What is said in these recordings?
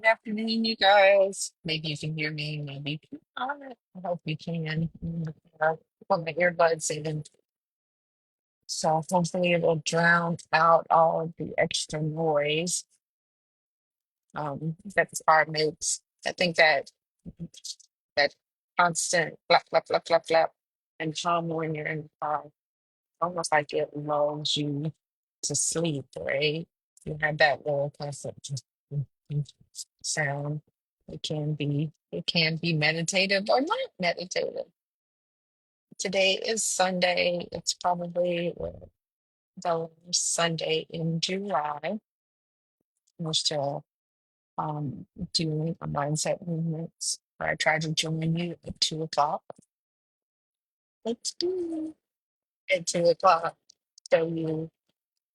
Good afternoon, you guys. Maybe you can hear me, maybe not. I hope you can. Put my earbuds in, so hopefully it will drown out all of the extra noise that the car makes. I think that constant flap, flap, flap, flap, flap, and hum when you're in the car, almost like it lulls you to sleep, right? You have that little constant sound. It can be meditative or not meditative. Today is Sunday. It's probably the last Sunday in July. We're still doing a mindset movements. I try to join you at 2 o'clock. Let's do at 2 o'clock so you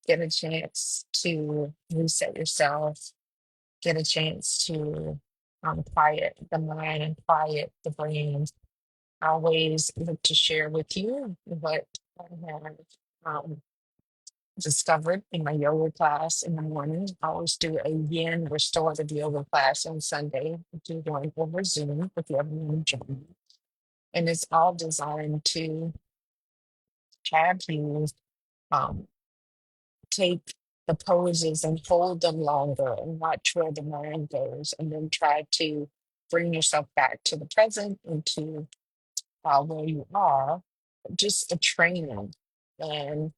get a chance to reset yourself, get a chance to quiet the mind and quiet the brain. I always look to share with you what I have um, discovered in my yoga class in the morning. I always do a yin restorative yoga class on Sunday. I do one over Zoom if you ever want to join. And it's all designed to have you um, take the poses and hold them longer and watch where the mind goes, and then try to bring yourself back to the present and to where you are, just a training. And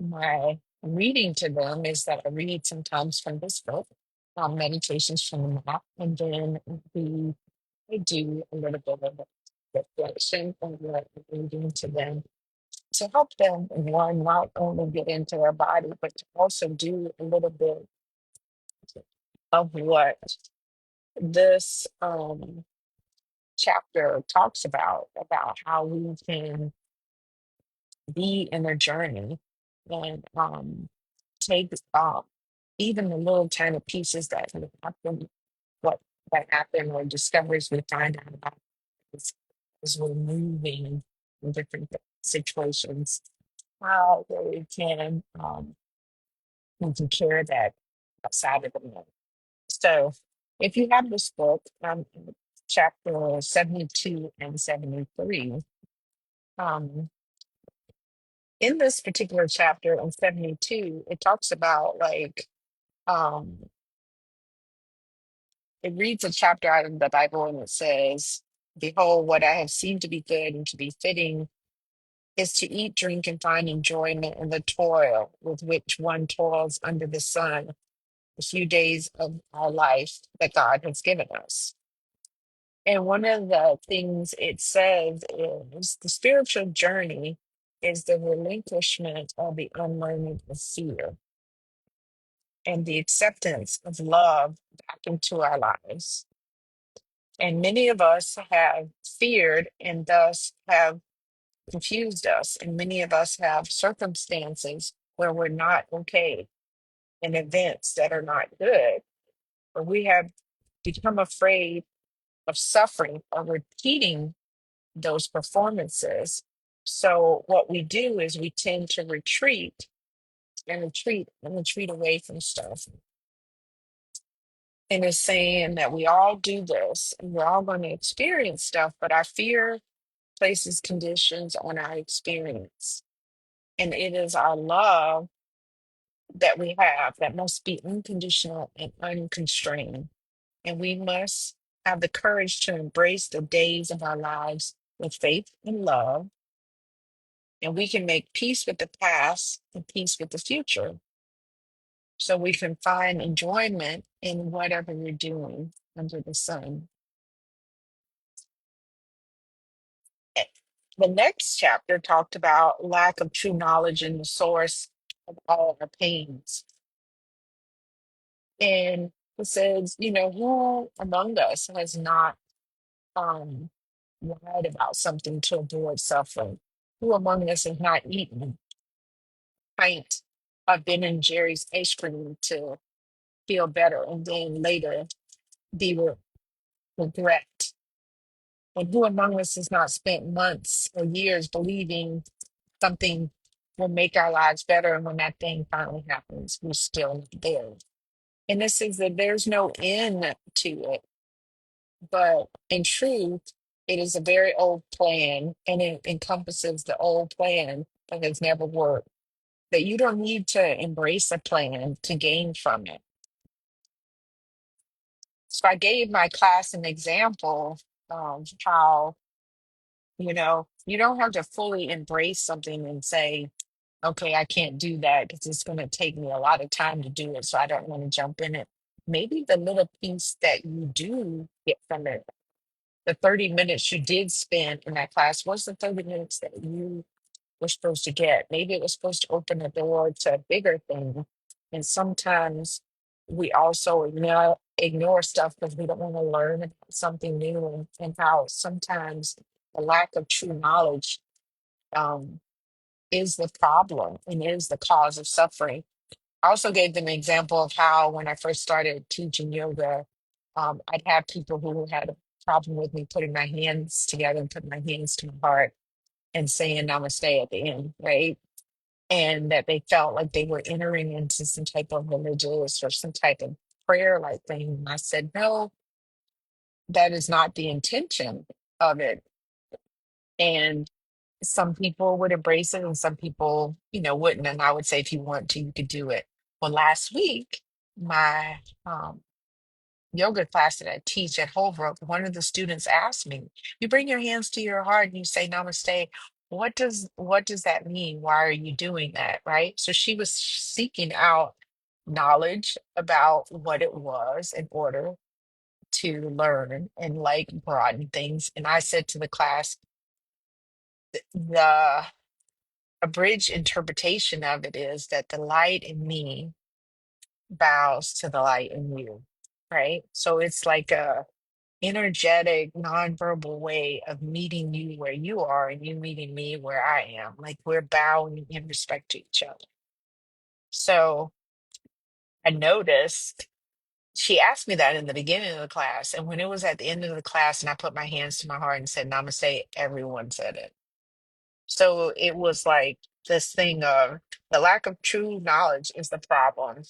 my reading to them is that I read sometimes from this book, Meditations from the Map, and then I do a little bit of reflection on what I'm reading to them to help them, one, not only get into their body, but to also do a little bit of what this chapter talks about how we can be in a journey and take even the little tiny pieces that have happened, what that happen or discoveries we find out about as we're moving in different situations, how we can carry that outside of the moment. So if you have this book, chapter 72 and 73, um, in this particular chapter in 72, it talks about um, it reads a chapter out of the Bible and it says, "Behold, what I have seen to be good and to be fitting is to eat, drink, and find enjoyment in the toil with which one toils under the sun a few days of our life that God has given us." And one of the things it says is the spiritual journey is the relinquishment of the unlearning of fear and the acceptance of love back into our lives. And many of us have feared and thus have confused us. And many of us have circumstances where we're not okay and events that are not good. But we have become afraid of suffering or repeating those performances. So what we do is we tend to retreat and retreat and retreat away from stuff. And it's saying that we all do this and we're all going to experience stuff, but our fear places conditions on our experience. And it is our love that we have that must be unconditional and unconstrained. And we must have the courage to embrace the days of our lives with faith and love. And we can make peace with the past and peace with the future. So we can find enjoyment in whatever you're doing under the sun. Eh, The next chapter talked about lack of true knowledge in the source of all our pains. And it says, who among us has not um, lied about something to avoid suffering? Who among us has not eaten a pint of Ben and Jerry's ice cream to feel better and then later be regret? And who among us has not spent months or years believing something will make our lives better, and when that thing finally happens, we're still there? And this is that there's no end to it. But in truth, it is a very old plan and it encompasses the old plan that has never worked. That you don't need to embrace a plan to gain from it. So I gave my class an example of how, you don't have to fully embrace something and say, okay, I can't do that because it's going to take me a lot of time to do it. So I don't want to jump in it. Maybe the little piece that you do get from it, the 30 minutes you did spend in that class, was the 30 minutes that you were supposed to get. Maybe it was supposed to open the door to a bigger thing. And sometimes we also ignore stuff because we don't want to learn about something new, and how sometimes the lack of true knowledge um, is the problem and is the cause of suffering. I also gave them an example of how when I first started teaching yoga, I'd have people who had a problem with me putting my hands together and putting my hands to my heart and saying namaste at the end, right? And that they felt like they were entering into some type of religious or some type of prayer like thing. And I said, no, that is not the intention of it. And some people would embrace it and some people, wouldn't. And I would say, if you want to, you could do it. Well, last week, my yoga class that I teach at Holbrook, one of the students asked me, "You bring your hands to your heart and you say namaste. What does that mean? Why are you doing that?" Right? So she was seeking out knowledge about what it was in order to learn and like broaden things. And I said to the class, the abridged interpretation of it is that the light in me bows to the light in you, right? So it's like a energetic, nonverbal way of meeting you where you are and you meeting me where I am. Like we're bowing in respect to each other. So I noticed she asked me that in the beginning of the class. And when it was at the end of the class and I put my hands to my heart and said namaste, everyone said it. So it was like this thing of the lack of true knowledge is the problem.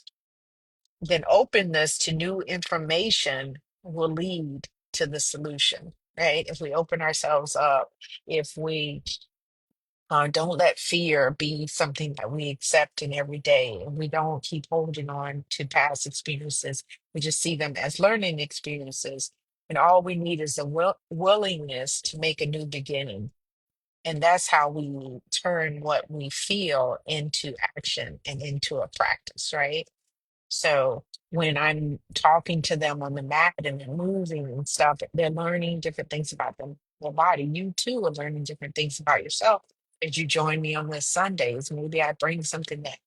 Then openness to new information will lead to the solution, right? If we open ourselves up, if we don't let fear be something that we accept in every day, and we don't keep holding on to past experiences, we just see them as learning experiences. And all we need is a willingness to make a new beginning. And that's how we turn what we feel into action and into a practice, right? So when I'm talking to them on the mat and they're moving and stuff, they're learning different things about their body. You too are learning different things about yourself as you join me on this Sundays. Maybe I bring something that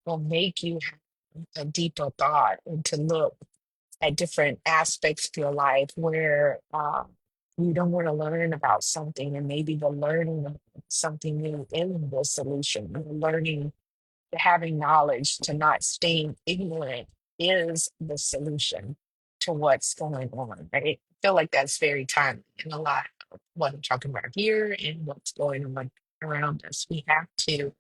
will make you have a deeper thought and to look at different aspects of your life where you don't want to learn about something, and maybe the learning of something new in the solution. You're learning, having knowledge, to not staying ignorant is the solution to what's going on, right? I feel like that's very timely in a lot of what I'm talking about here and what's going on around us. We have to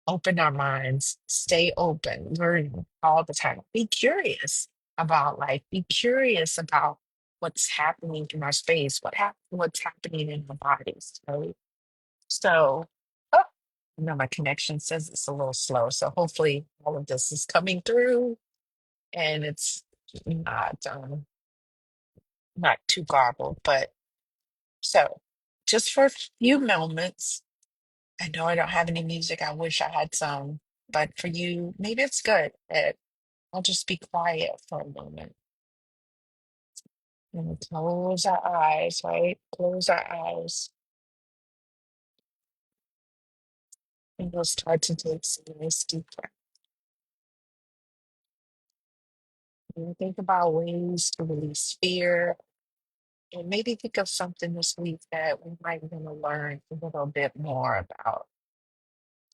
open our minds, stay open, learn all the time. Be curious about life. Be curious about what's happening in our space, what's happening in our bodies, right? So, oh, my connection says it's a little slow. So hopefully all of this is coming through and it's not too garbled. But so just for a few moments, I know I don't have any music. I wish I had some, but for you, maybe it's good that I'll just be quiet for a moment and close our eyes, right? Close our eyes and we'll start to take some nice deep breath. And think about ways to release fear. And maybe think of something this week that we might want to learn a little bit more about.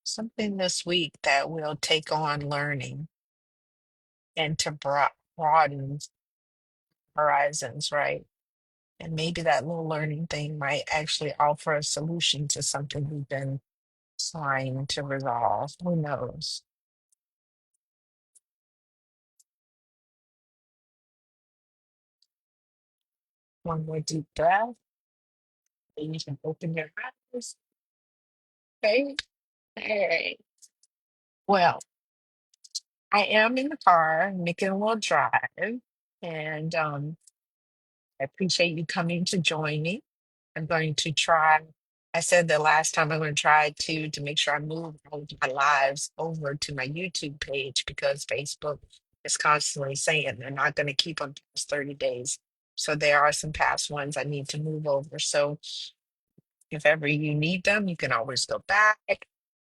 Something this week that we'll take on learning and to broaden horizons, right? And maybe that little learning thing might actually offer a solution to something we've been trying to resolve. Who knows? one more deep breath. And you can open your eyes. Okay. All right. Well, I am in the car making a little drive, and I appreciate you coming to join me. I'm going to try. I said the last time I'm going to try to make sure I move all of my lives over to my YouTube page because Facebook is constantly saying they're not going to keep them past 30 days. So there are some past ones I need to move over. So if ever you need them, you can always go back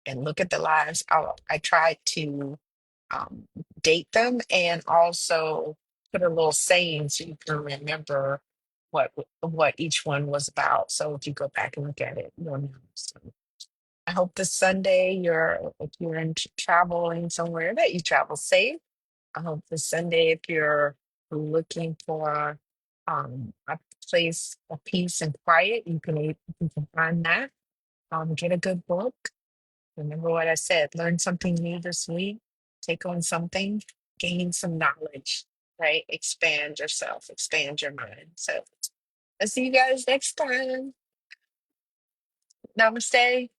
and look at the lives. I try to um, date them and also put a little saying so you can remember what each one was about. So if you go back and look at it, you'll know. So I hope this Sunday if you're in traveling somewhere that you travel safe. I hope this Sunday if you're looking for a place of peace and quiet, you can find that. Get a good book. Remember what I said, learn something new this week, take on something, gain some knowledge, right? Expand yourself, expand your mind. So I'll see you guys next time. Namaste.